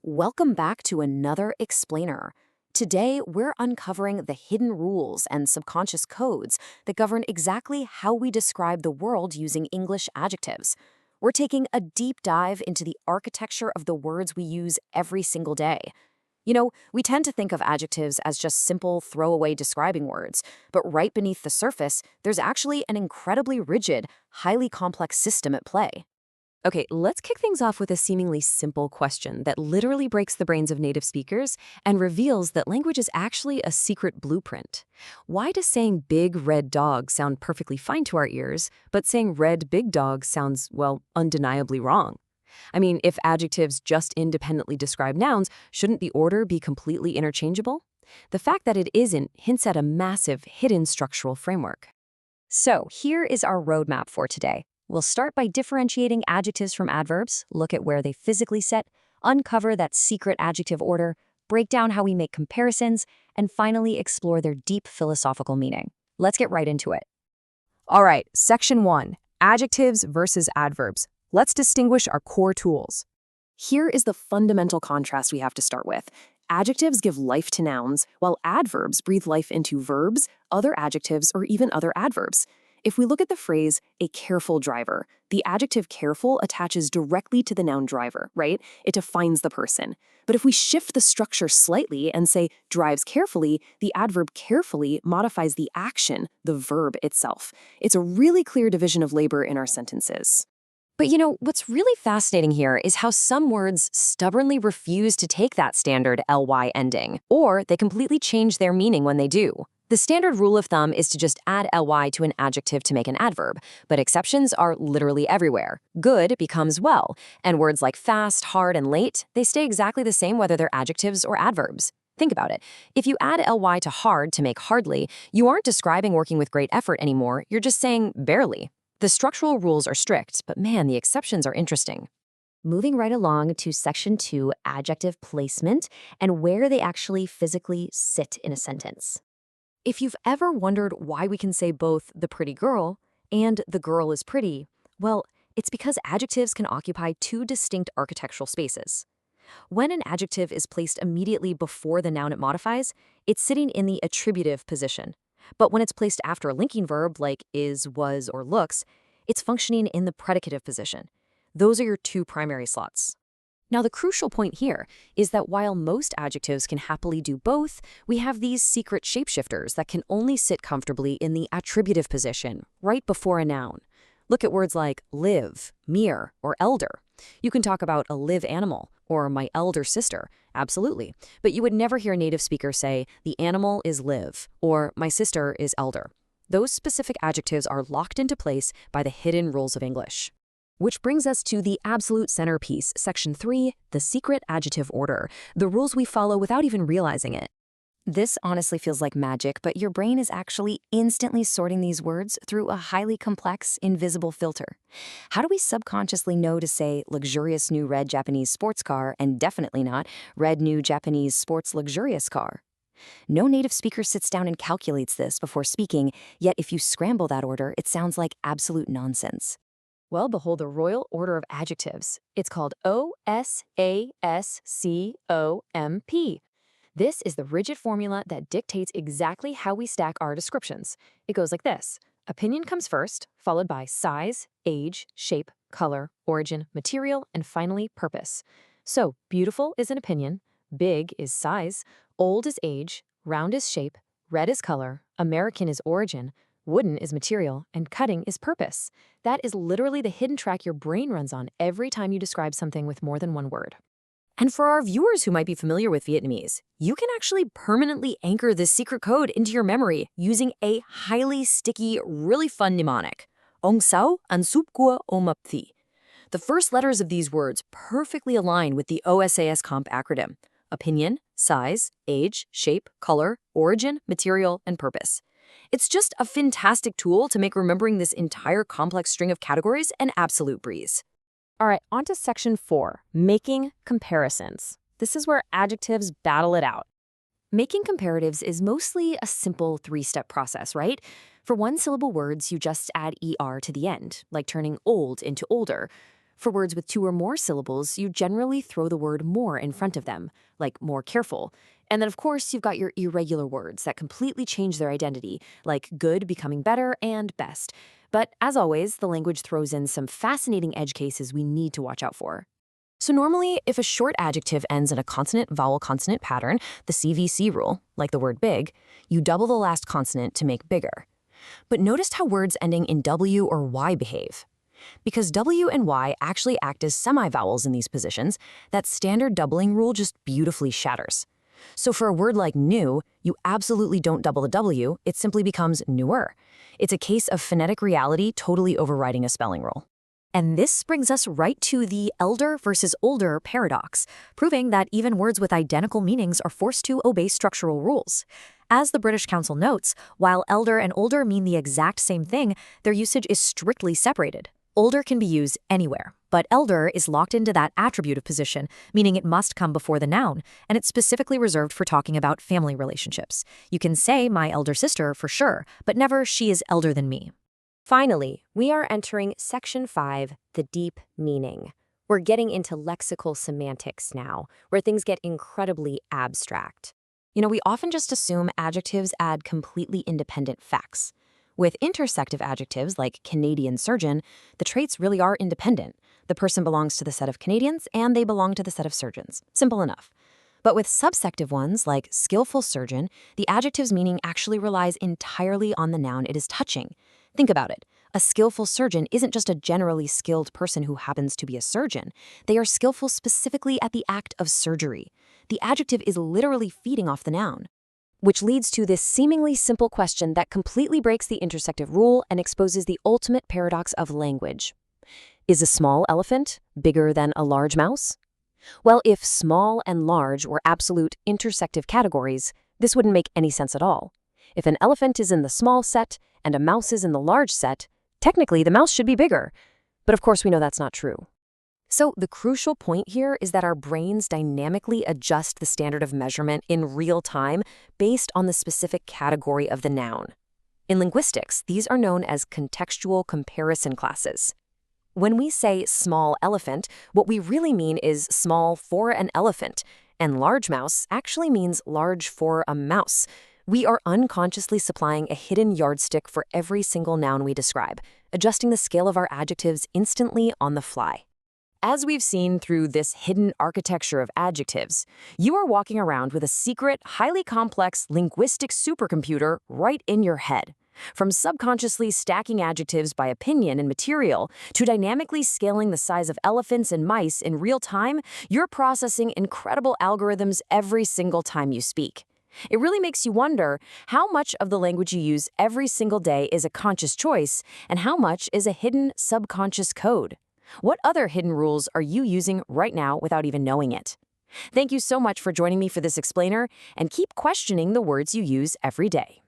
Welcome back to another explainer. Today, we're uncovering the hidden rules and subconscious codes that govern exactly how we describe the world using English adjectives. We're taking a deep dive into the architecture of the words we use every single day. We tend to think of adjectives as just simple throwaway describing words, but right beneath the surface, there's actually an incredibly rigid, highly complex system at play. Okay, let's kick things off with a seemingly simple question that literally breaks the brains of native speakers and reveals that language is actually a secret blueprint. Why does saying big red dog sound perfectly fine to our ears, but saying red big dog sounds, well, undeniably wrong? I mean, if adjectives just independently describe nouns, shouldn't the order be completely interchangeable? The fact that it isn't hints at a massive hidden structural framework. So, here is our roadmap for today. We'll start by differentiating adjectives from adverbs, look at where they physically sit, uncover that secret adjective order, break down how we make comparisons, and finally explore their deep philosophical meaning. Let's get right into it. All right, Section 1, Adjectives versus Adverbs. Let's distinguish our core tools. Here is the fundamental contrast we have to start with. Adjectives give life to nouns, while adverbs breathe life into verbs, other adjectives, or even other adverbs. If we look at the phrase, a careful driver, the adjective careful attaches directly to the noun driver, right? It defines the person. But if we shift the structure slightly and say drives carefully, the adverb carefully modifies the action, the verb itself. It's a really clear division of labor in our sentences. But what's really fascinating here is how some words stubbornly refuse to take that standard ly ending, or they completely change their meaning when they do. The standard rule of thumb is to just add ly to an adjective to make an adverb, but exceptions are literally everywhere. Good becomes well, and words like fast, hard, and late, they stay exactly the same whether they're adjectives or adverbs. Think about it. If you add ly to hard to make hardly, you aren't describing working with great effort anymore, you're just saying barely. The structural rules are strict, but man, the exceptions are interesting. Moving right along to Section 2, adjective placement, and where they actually physically sit in a sentence. If you've ever wondered why we can say both the pretty girl and the girl is pretty, well, it's because adjectives can occupy two distinct architectural spaces. When an adjective is placed immediately before the noun it modifies, it's sitting in the attributive position. But when it's placed after a linking verb like is, was, or looks, it's functioning in the predicative position. Those are your two primary slots. Now, the crucial point here is that while most adjectives can happily do both, we have these secret shapeshifters that can only sit comfortably in the attributive position, right before a noun. Look at words like live, mere, or elder. You can talk about a live animal or my elder sister, absolutely, but you would never hear a native speaker say, the animal is live, or my sister is elder. Those specific adjectives are locked into place by the hidden rules of English. Which brings us to the absolute centerpiece, Section 3, the secret adjective order, the rules we follow without even realizing it. This honestly feels like magic, but your brain is actually instantly sorting these words through a highly complex, invisible filter. How do we subconsciously know to say luxurious new red Japanese sports car and definitely not red new Japanese sports luxurious car? No native speaker sits down and calculates this before speaking, yet if you scramble that order, it sounds like absolute nonsense. Well, behold the royal order of adjectives. It's called OSASCOMP. This is the rigid formula that dictates exactly how we stack our descriptions. It goes like this. Opinion comes first, followed by size, age, shape, color, origin, material, and finally purpose. So, beautiful is an opinion, big is size, old is age, round is shape, red is color, American is origin, wooden is material, and cutting is purpose. That is literally the hidden track your brain runs on every time you describe something with more than one word. And for our viewers who might be familiar with Vietnamese, you can actually permanently anchor this secret code into your memory using a highly sticky, really fun mnemonic. Ong sao an sup cua om ap thi. The first letters of these words perfectly align with the OSAS comp acronym. Opinion, size, age, shape, color, origin, material, and purpose. It's just a fantastic tool to make remembering this entire complex string of categories an absolute breeze. All right, on to Section 4, making comparisons. This is where adjectives battle it out. Making comparatives is mostly a simple three-step process, right? For one-syllable words, you just add ER to the end, like turning old into older. For words with 2 or more syllables, you generally throw the word more in front of them, like more careful. And then, of course, you've got your irregular words that completely change their identity, like good becoming better and best. But as always, the language throws in some fascinating edge cases we need to watch out for. So normally, if a short adjective ends in a consonant-vowel-consonant pattern, the CVC rule, like the word big, you double the last consonant to make bigger. But notice how words ending in W or Y behave. Because W and Y actually act as semi-vowels in these positions, that standard doubling rule just beautifully shatters. So for a word like new, you absolutely don't double the W, it simply becomes newer. It's a case of phonetic reality totally overriding a spelling rule. And this brings us right to the elder versus older paradox, proving that even words with identical meanings are forced to obey structural rules. As the British Council notes, while elder and older mean the exact same thing, their usage is strictly separated. Older can be used anywhere, but elder is locked into that attributive position, meaning it must come before the noun, and it's specifically reserved for talking about family relationships. You can say my elder sister for sure, but never she is elder than me. Finally, we are entering Section 5, the deep meaning. We're getting into lexical semantics now, where things get incredibly abstract. We often just assume adjectives add completely independent facts. With intersective adjectives like Canadian surgeon, the traits really are independent. The person belongs to the set of Canadians and they belong to the set of surgeons. Simple enough. But with subsective ones like skillful surgeon, the adjective's meaning actually relies entirely on the noun it is touching. Think about it. A skillful surgeon isn't just a generally skilled person who happens to be a surgeon. They are skillful specifically at the act of surgery. The adjective is literally feeding off the noun. Which leads to this seemingly simple question that completely breaks the intersective rule and exposes the ultimate paradox of language. Is a small elephant bigger than a large mouse? Well, if small and large were absolute intersective categories, this wouldn't make any sense at all. If an elephant is in the small set and a mouse is in the large set, technically the mouse should be bigger. But of course we know that's not true. So the crucial point here is that our brains dynamically adjust the standard of measurement in real time based on the specific category of the noun. In linguistics, these are known as contextual comparison classes. When we say small elephant, what we really mean is small for an elephant, and large mouse actually means large for a mouse. We are unconsciously supplying a hidden yardstick for every single noun we describe, adjusting the scale of our adjectives instantly on the fly. As we've seen through this hidden architecture of adjectives, you are walking around with a secret, highly complex linguistic supercomputer right in your head. From subconsciously stacking adjectives by opinion and material to dynamically scaling the size of elephants and mice in real time, you're processing incredible algorithms every single time you speak. It really makes you wonder how much of the language you use every single day is a conscious choice and how much is a hidden subconscious code. What other hidden rules are you using right now without even knowing it? Thank you so much for joining me for this explainer, and keep questioning the words you use every day.